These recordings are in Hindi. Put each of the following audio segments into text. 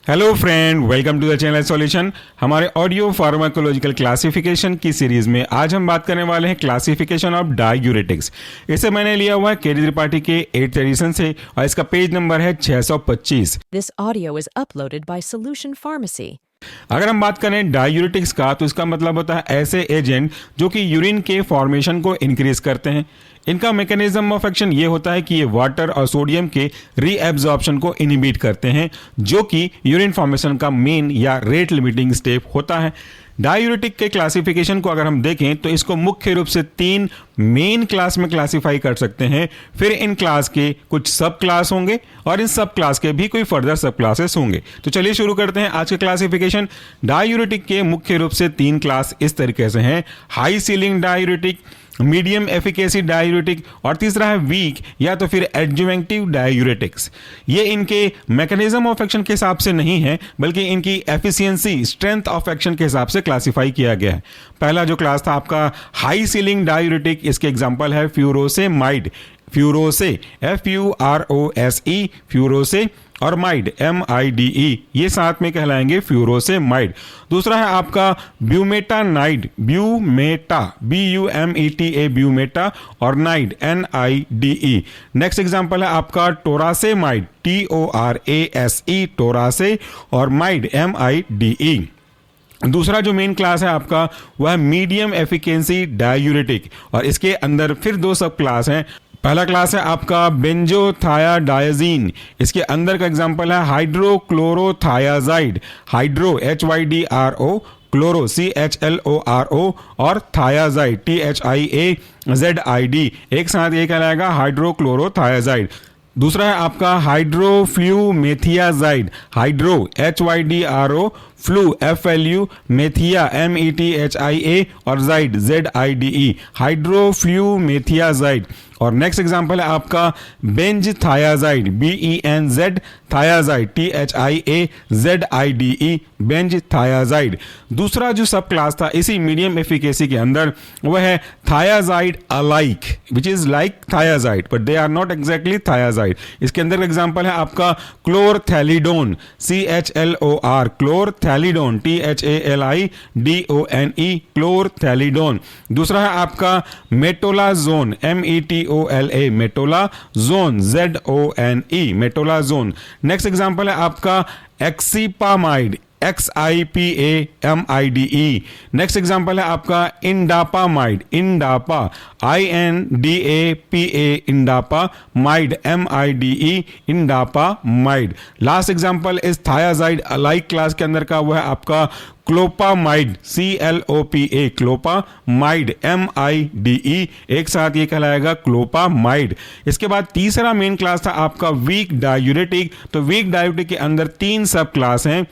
Hello friend, welcome to the channel solution. हमारे ऑडियो फार्माकोलॉजिकल क्लासिफिकेशन की सीरीज में आज हम बात करने वाले हैं क्लासिफिकेशन ऑफ डायूरेटिक्स। इसे मैंने लिया हुआ है केडी त्रिपाठी के 8th एडिशन से और इसका पेज नंबर है 625। This audio is uploaded by Solution Pharmacy. अगर हम बात करें डायूरेटिक्स का तो इसका मतलब होता है ऐसे एजेंट जो कि यूरिन के फॉर्मेशन को इंक्रीज करते हैं। इनका मैकेनिज्म ऑफ एक्शन ये होता है कि ये वाटर और सोडियम के रीएब्जॉर्प्शन को इनहिबिट करते हैं, जो कि यूरिन फॉर्मेशन का मेन या रेट लिमिटिंग स्टेप होता है। डायूरेटिक के क्लासिफिकेशन को अगर हम देखें तो इसको मुख्य रूप से 3 मेन क्लास में क्लासिफाई कर सकते हैं। फिर इन क्लास के कुछ सब क्लास होंगे और इन सब क्लास के भी कोई फर्दर सब क्लासेस होंगे। तो चलिए शुरू करते हैं आज के क्लासिफिकेशन। डायूरेटिक के मुख्य रूप से 3 क्लास इस तरीके से हैं: high ceiling diuretic, medium efficacy diuretic और तीसरा है वीक या तो फिर एडजुवेंटिव डायूरेटिक्स। ये इनके मैकेनिज्म ऑफ एक्शन के हिसाब से नहीं है, बल्कि इनकी एफिशिएंसी, स्ट्रेंथ ऑफ एक्शन के हिसाब से क्लासिफाई किया गया है। पहला जो क्लास था आपका हाई सीलिंग डायूरेटिक, इसके एग्जांपल है फ्यूरोसेमाइड, फ्यूरोसे FUROSE, फ्यूरोसे और माइड MIDE, ये साथ में कहलाएंगे फ्यूरोसेमाइड। दूसरा है आपका ब्यूमेटानाइड, ब्यूमेटा BUMETA, ब्यूमेटा और नाइड NIDE। नेक्स्ट एग्जांपल है आपका टोरासेमाइड, TORASE, टोरासे और माइड MIDE। दूसरा जो मेन क्लास है आपका वह मीडियम एफिकेंसी डायूरेटिक और इसके अंदर फिर 2 सब क्लास हैं। पहला क्लास है आपका बेंजोथायाडायजीन, इसके अंदर का एग्जांपल है हाइड्रोक्लोरोथायाजाइड, हाइड्रो HYDRO, क्लोरो CHLORO और थायाजाइड THIAZID, एक साथ ये कहलाएगा हाइड्रोक्लोरोथायाजाइड। दूसरा है आपका हाइड्रोफ्लूमेथियाजाइड, hydro HYDRO, flu FLU, मेथिया METHIA और जाइड ZIDE, हाइड्रोफ्लूमेथियाजाइड। और नेक्स्ट एग्जांपल है आपका बेंजथायाजाइड, BENZ थायाजाइड THIAZIDE, बेंजथायाजाइड। दूसरा जो सब क्लास था इसी मीडियम एफिकेसी के अंदर वह है thiazide alike, which is like thiazide but they are not exactly thiazide. इसके अंदर एग्जांपल है आपका क्लोरथैलिडोन, CHLOR, क्लोरथैलिडोन THALIDONE, क्लोरथैलिडोन। दूसरा है आपका metolazone, METOLA, metolazone ZONE, metolazone. Next example है आपका एक्सीपामाइड, XIPAMIDE। नेक्स्ट एग्जांपल है आपका indapamide, indapa INDAPA, indapa mide MIDE, indapamide. Last example इस थायाजाइड अलाइक क्लास के अंदर का वह है आपका क्लोपामाइड, CLOPA, क्लोपामाइड MIDE, एक साथ ये कहलाएगा क्लोपामाइड। इसके बाद तीसरा मेन क्लास था आपका वीक डायूरेटिक। तो वीक डायूरेटिक के अंदर 3 सब क्लास हैं।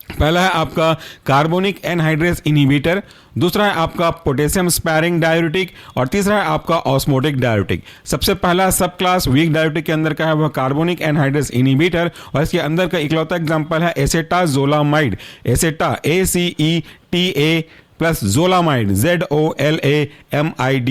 पहला है आपका कार्बोनिक एनहाइड्रेस इनहिबिटर, दूसरा है आपका पोटेशियम स्पैरिंग डायूरेटिक और तीसरा है आपका ऑस्मोटिक डायूरेटिक। सबसे पहला सब क्लास वीक डायूरेटिक के अंदर का है वह कार्बोनिक एनहाइड्रेस इनहिबिटर और इसके अंदर का इकलौता एग्जांपल है एसेटाजोलामाइड, एसेटा ACETA प्लस जोलामाइड ZOLAMIDE,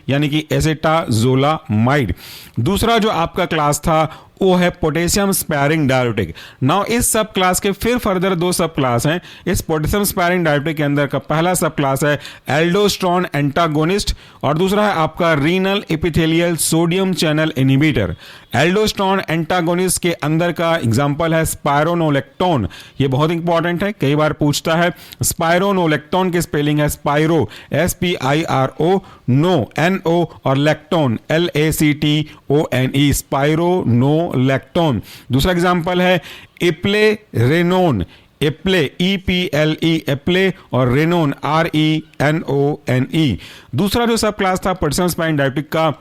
यानी कि एसेटाजोलामाइड। दूसरा जो आपका क्लास था वो है पोटेशियम स्पैरिंग डायूरेटिक। नाउ इस सब क्लास के फिर फर्दर 2 सब क्लास हैं। इस पोटेशियम स्पैरिंग डायूरेटिक के अंदर का पहला सब क्लास है एल्डोस्टेरोन एंटागोनिस्ट और दूसरा है आपका renal epithelial sodium channel inhibitor. Aldosterone antagonist के अंदर का एग्जांपल है स्पाइरोनोलेक्टोन। ये बहुत इंपॉर्टेंट है, कई बार पूछता है। स्पाइरोनोलेक्टोन की स्पेलिंग है स्पाइरो SPIRO, नो NO और लेक्टोन LACTONE, स्पाइरोनोलेक्टोन। दूसरा एग्जांपल है इप्लेरेनोन, एप्ले EPLE, एप्ले और रेनोन RENONE। दूसरा जो सब क्लास था पोटेशियम स्पैरिंग डायूरेटिक का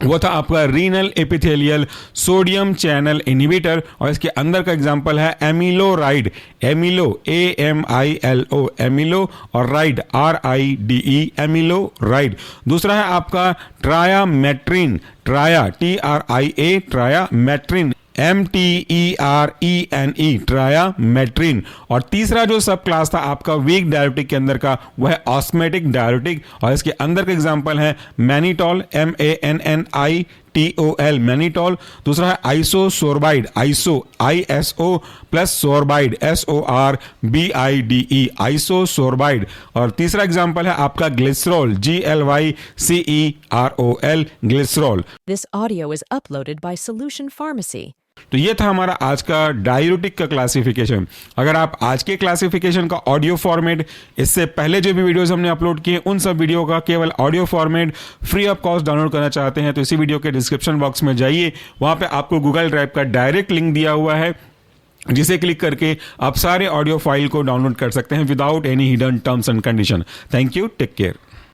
वो था आपका renal epithelial sodium channel inhibitor और इसके अंदर का एग्जांपल है एमिलोराइड, एमिलो AMILO, एमिलो और राइड RIDE, एमिलोराइड। दूसरा है आपका ट्रायामेट्रिन, ट्राया TRIA, ट्रायामेट्रिन METRENE, ट्रायामेट्रिन। और तीसरा जो सब क्लास था आपका वीक डायूरेटिक के अंदर का वह है ऑस्मेटिक डायूरेटिक और इसके अंदर का एग्जांपल है मैनिटॉल MANNITOL, TOL मैनिटॉल, दूसरा है isosorbide, ISO plus sorbide SORBIDE, isosorbide. और तीसरा एग्जांपल है आपका glycerol, GLYCEROL, glycerol. This audio is uploaded by Solution Pharmacy. तो ये था हमारा आज का डाययूरेटिक का क्लासिफिकेशन। अगर आप आज के क्लासिफिकेशन का ऑडियो फॉर्मेट, इससे पहले जो भी वीडियोस हमने अपलोड किए उन सब वीडियो का केवल audio format free of cost download करना चाहते हैं तो इसी वीडियो के डिस्क्रिप्शन बॉक्स में जाइए, वहां पे आपको गूगल ड्राइव का डायरेक्ट लिंक दिया हुआ है, जिसे क्लिक करके आप सारे ऑडियो फाइल को डाउनलोड कर सकते हैं without any hidden terms and condition. Thank you, take care.